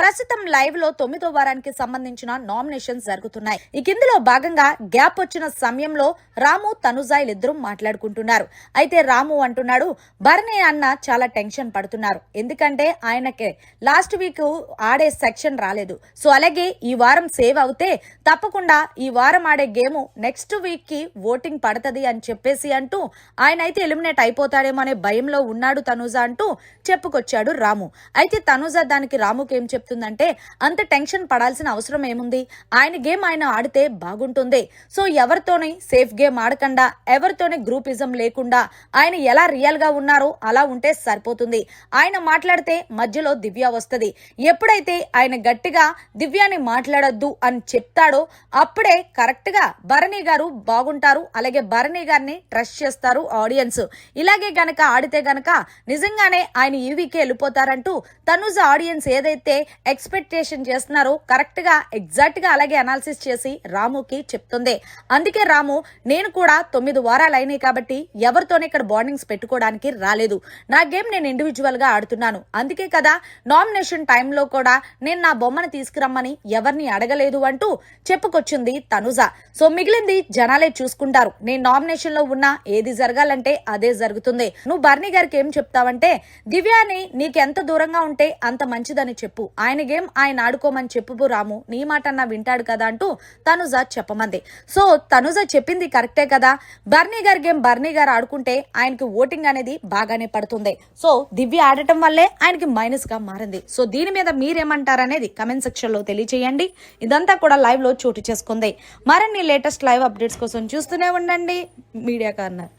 ప్రస్తుతం లైవ్ లో 9వ వారానికి సంబంధించిన నామినేషన్స్ జరుగుతున్నాయి. ఇందులో భాగంగా గ్యాప్ వచ్చిన సమయంలో రాము తనుజాయిలు ఇద్దరు మాట్లాడుకుంటున్నారు. అయితే రాము అంటున్నాడు, భరణి అన్న చాలా టెన్షన్ పడుతున్నారు, ఎందుకంటే ఆయనకే లాస్ట్ వీక్ ఆడే సెక్షన్ రాలేదు. సో అలాగే ఈ వారం సేవ్ అవుతే తప్పకుండా ఈ వారం ఆడే గేమ్ నెక్స్ట్ వీక్ కి ఓటింగ్ పడుతుంది అని చెప్పేసి అంటూ ఆయన అయితే ఎలిమినేట్ అయిపోతాడేమో అనే భయంలో ఉన్నాడు తనుజ అంటూ చెప్పుకొచ్చాడు రాము. అయితే తనుజ దానికి రాముకి ఏం చెప్తుందంటే, అంత టెన్షన్ పడాల్సిన అవసరం ఏముంది, ఆయన గేమ్ ఆయన ఆడితే బాగుంటుంది. సో ఎవరితోని సేఫ్ గేమ్ ఆడకుండా, ఎవరితోని గ్రూపిజం లేకుండా ఆయన ఎలా రియల్ గా ఉన్నారో అలా ఉంటే సరిపోతుంది. ఆయన మాట్లాడితే మధ్యలో దివ్య వస్తుంది. ఎప్పుడైతే ఆయన గట్టిగా దివ్యాని మాట్లాడొద్దు అని చెప్తాడో అప్పుడే కరెక్ట్ గా భరణి గారు బాగుంటారు. అలాగే భరణి గారిని ట్రస్ట్ చేస్తారు ఆడియన్స్. ఇలాగే గనక ఆడితే గనక నిజంగానే ఆయన ఈవీకి వెళ్ళిపోతారంటూ తనుజ ఆడియన్స్ ఏదైతే ఎక్స్పెక్టేషన్ చేస్తున్నారో కరెక్ట్ గా ఎగ్జాక్ట్ గా అలాగే అనాలిసిస్ చేసి రాముకి చెప్తుంది. అందుకే రాము, నేను కూడా 9 వారాలు అయినాయి కాబట్టి ఎవరితోనే ఇక్కడ బాండింగ్స్ పెట్టుకోవడానికి రాలేదు. నా గేమ్ నేను ఇండివిజువల్ గా ఆడుతున్నాను. అందుకే కదా నామినేషన్ టైంలో కూడా నేను నా బొమ్మను తీసుకురమ్మని ఎవరిని అడగలేదు అంటూ చెప్పుకొచ్చింది తనుజ. సో మిగిలింది జనాలే చూసుకుంటారు. నేను నామినేషన్ లో ఉన్నా ఏది జరగాలంటే అదే జరుగుతుంది. నువ్వు భరణి గారికి ఏం చెప్తావంటే, దివ్యాని నీకెంత దూరంగా ఉంటే అంత మంచిదని చెప్పు, ఆయన గేమ్ ఆయన ఆడుకోమని చెప్పు రాము, నీ మాట అన్న వింటాడు కదా అంటూ తనుజ చెప్పమంది. సో తనుజ చెప్పింది కరెక్టే కదా, భరణి గారి గేమ్ భరణి గారు ఆడుకుంటే ఆయనకి ఓటింగ్ అనేది బాగానే పడుతుంది. సో దివ్య ఆడటం వల్లే ఆయనకి మైనస్ గా మారింది. సో దీని మీద మీరేమంటారనేది కమెంట్ సెక్షన్ లో తెలియచేయండి. ఇదంతా కూడా లైవ్ లో చోటు చేసుకుంది. మరిన్ని లేటెస్ట్ లైవ్ అప్డేట్స్ కోసం చూస్తూనే ఉండండి మీడియా కార్నర్.